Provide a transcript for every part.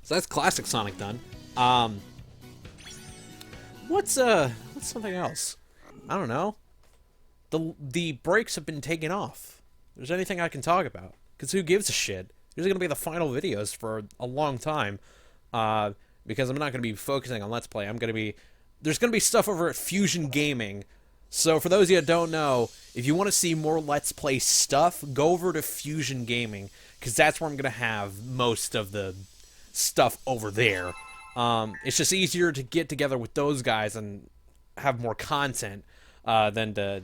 So that's classic Sonic done. What's something else? I don't know. The brakes have been taken off. If there's anything I can talk about, because who gives a shit? These are gonna be the final videos for a long time. Because I'm not gonna be focusing on Let's Play. There's gonna be stuff over at Fusion Gaming. So for those of you that don't know, if you want to see more Let's Play stuff, go over to Fusion Gaming, because that's where I'm gonna have most of the stuff over there. It's just easier to get together with those guys and have more content than to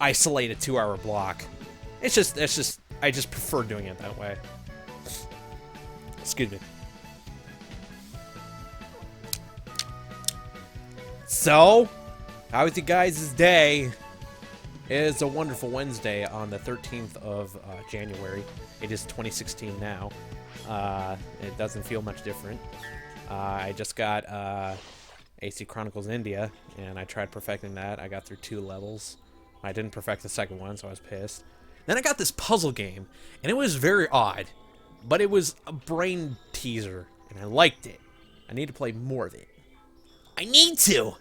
isolate a 2-hour block. I just prefer doing it that way. Excuse me. So, how was you guys' day? It is a wonderful Wednesday on the 13th of January. It is 2016 now. It doesn't feel much different. I just got AC Chronicles India, and I tried perfecting that. I got through 2 levels. I didn't perfect the second one, so I was pissed. Then I got this puzzle game, and it was very odd, but it was a brain teaser, and I liked it. I need to play more of it. I need to!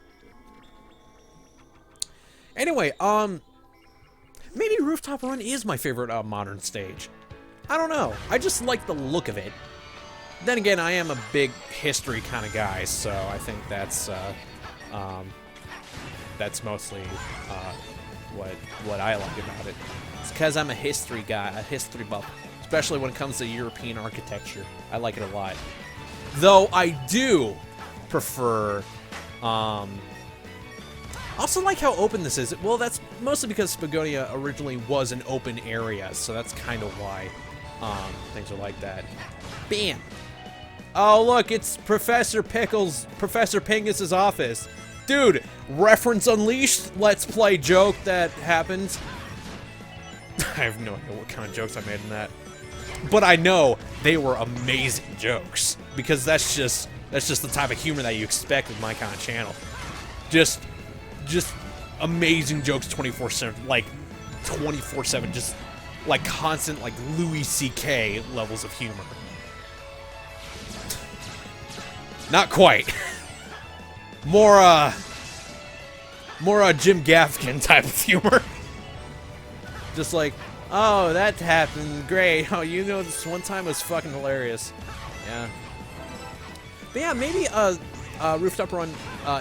Anyway, maybe Rooftop Run is my favorite modern stage. I don't know. I just like the look of it. Then again, I am a big history kind of guy, so I think that's mostly what I like about it. It's because I'm a history guy, a history buff, especially when it comes to European architecture. I like it a lot. Though I do prefer, I also like how open this is. Well, that's mostly because Spagonia originally was an open area, so that's kind of why things are like that. Bam! Oh, look, it's Professor Pingus's office. Dude, reference unleashed, Let's Play joke that happens. I have no idea what kind of jokes I made in that. But I know they were amazing jokes, because that's just the type of humor that you expect with my kind of channel. Just amazing jokes 24/7, like 24/7, just like constant, like Louis C.K. levels of humor. Not quite. More Jim Gaffigan type of humor. Just like, oh, that happened, great. Oh, you know, this one time was fucking hilarious. Yeah. But yeah, maybe Rooftop Run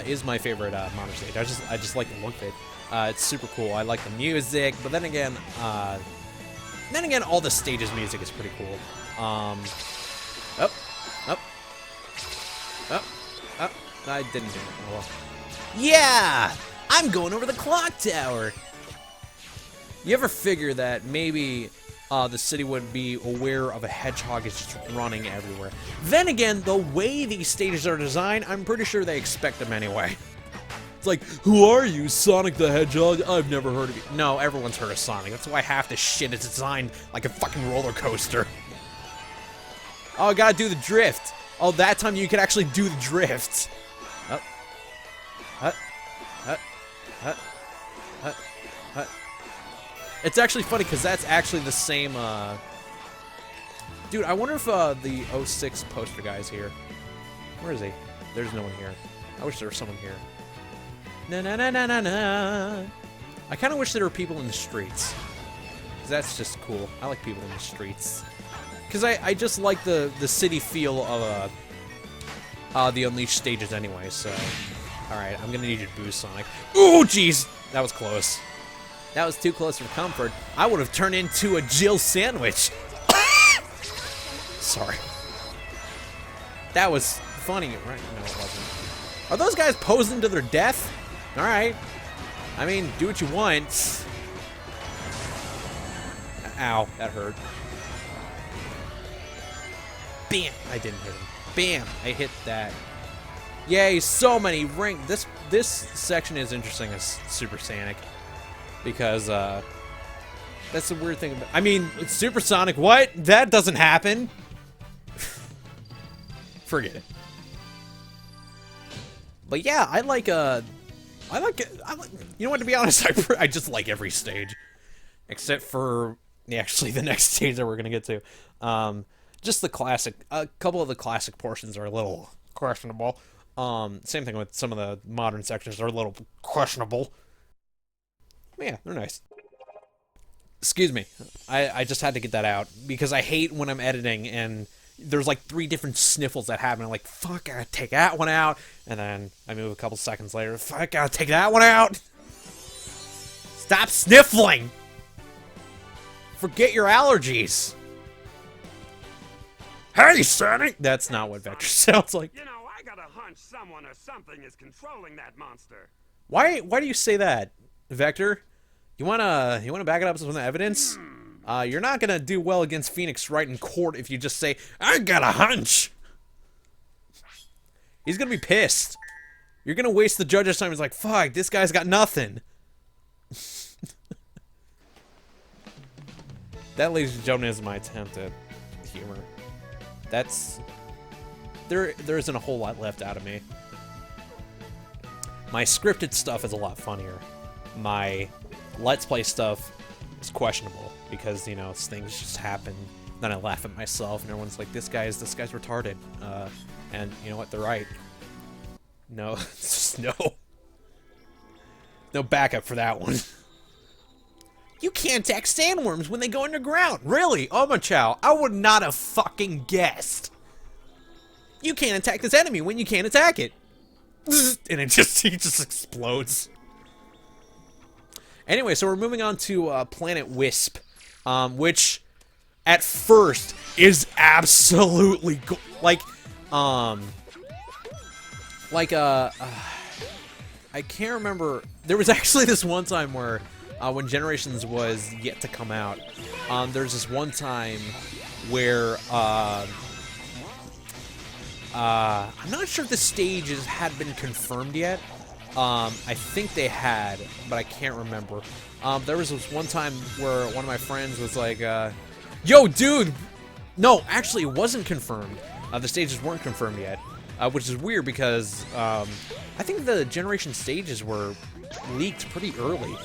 is my favorite modern stage. I just like the look of it. It's super cool. I like the music, but then again, all the stages' music is pretty cool. Up. I didn't do it. Oh, well. Yeah! I'm going over the clock tower! You ever figure that maybe the city would be aware of a hedgehog is just running everywhere? Then again, the way these stages are designed, I'm pretty sure they expect them anyway. It's like, who are you, Sonic the Hedgehog? I've never heard of you. No, everyone's heard of Sonic. That's why half this shit is designed like a fucking roller coaster. Oh, I gotta do the drift. Oh, that time you could actually do the drift. Up. It's actually funny because that's actually the same, Dude, I wonder if the 06 poster guy is here. Where is he? There's no one here. I wish there was someone here. Na. I kind of wish there were people in the streets. Because that's just cool. I like people in the streets. Because I just like the city feel of the Unleashed stages anyway, so... Alright, I'm gonna need you to boost Sonic. Ooh, jeez! That was close. That was too close for comfort. I would have turned into a Jill sandwich. Sorry. That was funny, right? No, it wasn't. Are those guys posing to their death? Alright. I mean, do what you want. Ow, that hurt. Bam! I didn't hit him. Bam! I hit that. Yay, so many ring. This section is interesting as Super Sonic. Because, that's the weird thing about... I mean, it's Supersonic. What? That doesn't happen. Forget it. But yeah, I like, you know what, to be honest, I just like every stage. Except for, actually, the next stage that we're gonna get to. Just the classic. A couple of the classic portions are a little questionable. Same thing with some of the modern sections are a little questionable. But yeah, they're nice. Excuse me. I just had to get that out because I hate when I'm editing and there's like 3 different sniffles that happen. I'm like, fuck, I gotta take that one out. And then I move a couple seconds later, fuck, I gotta take that one out. Stop sniffling! Forget your allergies. Hey, Sonny! That's not what Vector sounds like. You know, I got a hunch someone or something is controlling that monster. Why do you say that, Vector? You wanna back it up with some evidence? You're not gonna do well against Phoenix Wright in court if you just say, I got a hunch! He's gonna be pissed. You're gonna waste the judge's time. He's like, fuck, this guy's got nothing. That, ladies and gentlemen, is my attempt at humor. That's... There isn't a whole lot left out of me. My scripted stuff is a lot funnier. My Let's Play stuff is questionable because, you know, things just happen. Then I laugh at myself and everyone's like, this guy's retarded. And you know what? They're right. No, it's just no. No backup for that one. You can't attack sandworms when they go underground. Really? Oh, my chow. I would not have fucking guessed. You can't attack this enemy when you can't attack it. And he just explodes. Anyway, so we're moving on to Planet Wisp, which at first is absolutely I can't remember. There was actually this one time where when Generations was yet to come out, there's this one time where I'm not sure if the stages had been confirmed yet. I think they had, but I can't remember. There was this one time where one of my friends was like, yo, dude! No, actually, it wasn't confirmed. The stages weren't confirmed yet, which is weird because I think the Generation stages were leaked pretty early.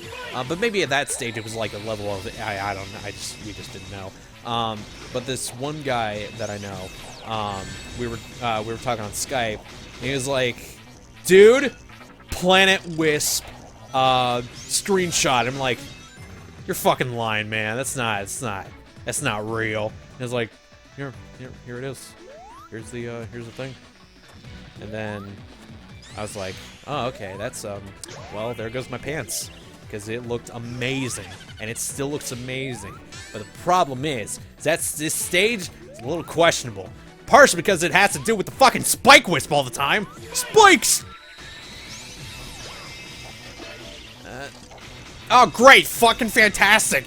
But maybe at that stage it was like a level of, I don't know, we just didn't know. But this one guy that I know, we were talking on Skype, and he was like, dude, Planet Wisp screenshot. I'm like, you're fucking lying, man. That's not real. And I was like, here it is. Here's the thing. And then I was like, oh, okay, that's well, there goes my pants, because it looked amazing, and it still looks amazing. But the problem is this stage is a little questionable, partially because it has to do with the fucking Spike Wisp all the time. Spikes. Oh, great! Fucking fantastic!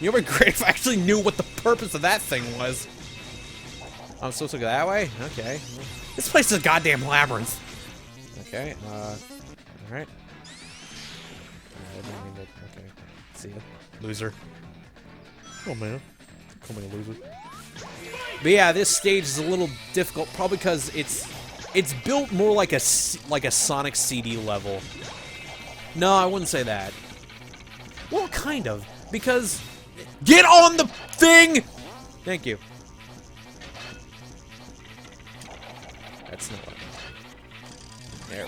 You know what would be great if I actually knew what the purpose of that thing was. I'm supposed to go that way? Okay. This place is a goddamn labyrinth. Okay, alright. Okay. See ya. Loser. Oh, man. Call me a loser. But yeah, this stage is a little difficult, probably because it's built more like a Sonic CD level. No, I wouldn't say that. Well, kind of, because... Get on the thing! Thank you. That's not what... There.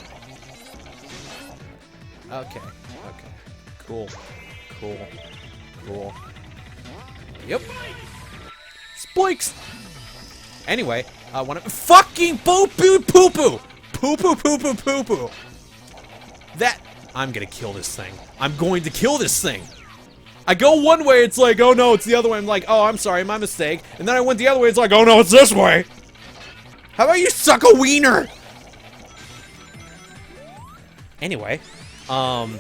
Okay. Cool. Yep. Spikes! Anyway, when fucking poo-poo-poo-poo! Poo-poo-poo-poo-poo-poo! That... I'm gonna kill this thing. I'm going to kill this thing! I go one way, it's like, oh no, it's the other way. I'm like, oh, I'm sorry, my mistake. And then I went the other way, it's like, oh no, it's this way! How about you suck a wiener? Anyway, so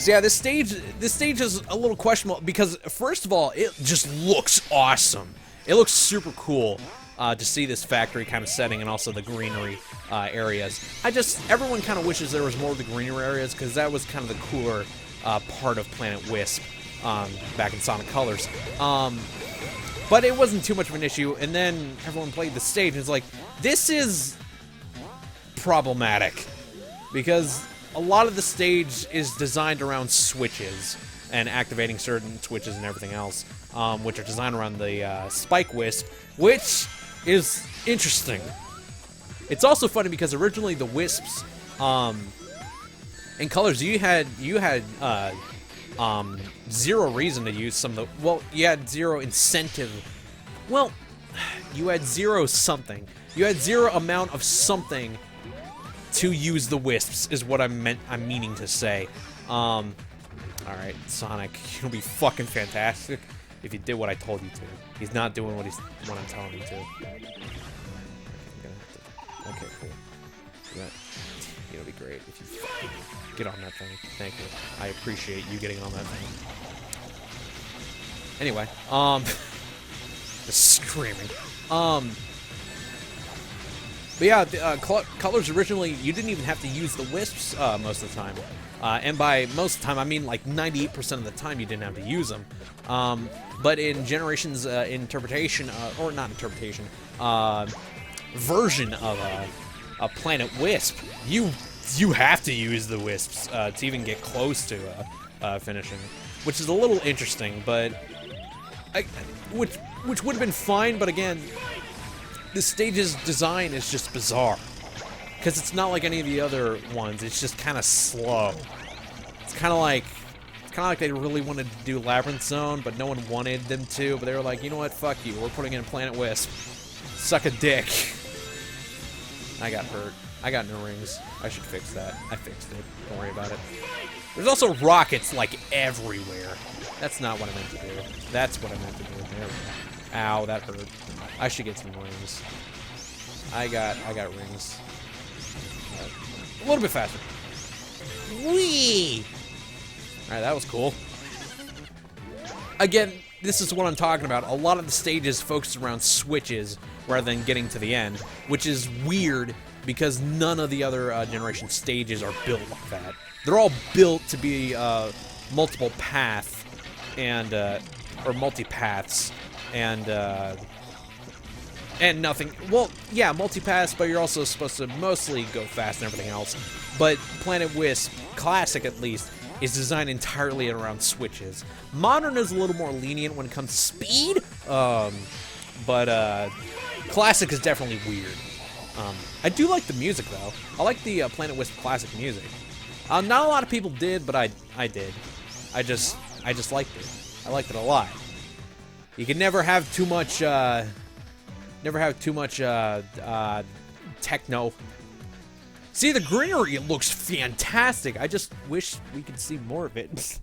yeah, this stage is a little questionable because, first of all, it just looks awesome. It looks super cool to see this factory kind of setting and also the greenery areas. Everyone kind of wishes there was more of the greenery areas because that was kind of the cooler part of Planet Wisp back in Sonic Colors. But it wasn't too much of an issue, and then everyone played the stage and it's like, this is problematic. Because a lot of the stage is designed around switches and activating certain switches and everything else, which are designed around the Spike Wisp, which is interesting. It's also funny because originally the Wisps, in Colors, you had zero reason to use some of the, well, you had zero incentive. Well, you had zero something. You had zero amount of something to use the Wisps, is what I'm meaning to say. Alright, Sonic, you'll be fucking fantastic if you did what I told you to. He's not doing what I'm telling him to. Okay, cool. It'll be great if you fucking get on that thing. Thank you. I appreciate you getting on that thing. Anyway, just screaming. But yeah, Colors originally, you didn't even have to use the Wisps most of the time. And by most of the time, I mean like 98% of the time you didn't have to use them. But in Generations interpretation, or not interpretation, version of a Planet Wisp, you have to use the Wisps to even get close to finishing, which is a little interesting, but which would have been fine. But again, the stage's design is just bizarre because it's not like any of the other ones. It's just kind of slow. It's kind of like they really wanted to do Labyrinth Zone, but no one wanted them to. But they were like, you know what? Fuck you. We're putting in Planet Wisp. Suck a dick. I got hurt. I got no rings. I should fix that. I fixed it. Don't worry about it. There's also rockets, like, everywhere. That's not what I meant to do. That's what I meant to do. There we go. Ow, that hurt. I should get some rings. I got rings. A little bit faster. Whee! Alright, that was cool. Again, this is what I'm talking about. A lot of the stages focus around switches rather than getting to the end, which is weird because none of the other generation stages are built like that. They're all built to be multiple path and or multi-paths and nothing. Well, yeah, multi-paths, but you're also supposed to mostly go fast and everything else. But Planet Wisp, Classic at least, is designed entirely around switches. Modern is a little more lenient when it comes to speed, but Classic is definitely weird. I do like the music though. I like the Planet Wisp Classic music. Not a lot of people did, but I did. I just liked it. I liked it a lot. You can never have too much techno. See, the greenery looks fantastic. I just wish we could see more of it.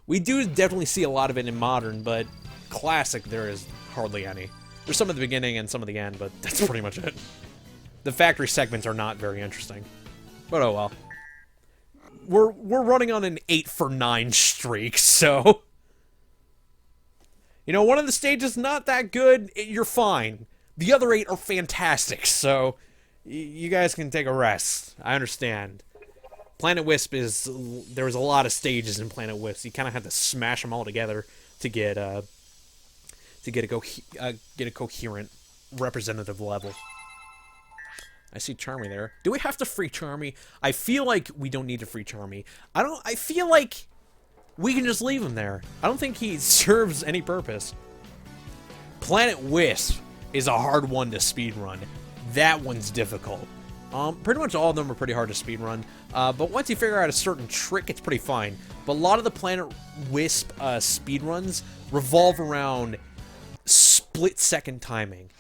We do definitely see a lot of it in Modern, but Classic there is hardly any. There's some at the beginning and some at the end, but that's pretty much it. The factory segments are not very interesting. But oh well. We're running on an 8 for 9 streak, so... You know, one of the stages not that good, you're fine. The other 8 are fantastic, so... You guys can take a rest. I understand. Planet Wisp is... There was a lot of stages in Planet Wisp. You kind of had to smash them all together to get a coherent representative level. I see Charmy there. Do we have to free Charmy? I feel like we don't need to free Charmy. I feel like we can just leave him there. I don't think he serves any purpose. Planet Wisp is a hard one to speedrun. That one's difficult. Pretty much all of them are pretty hard to speedrun. But once you figure out a certain trick, it's pretty fine. But a lot of the Planet Wisp speedruns revolve around split-second timing.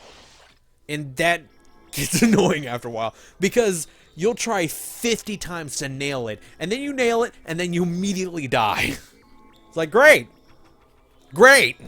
And that gets annoying after a while. Because you'll try 50 times to nail it. And then you nail it, and then you immediately die. It's like, great! Great!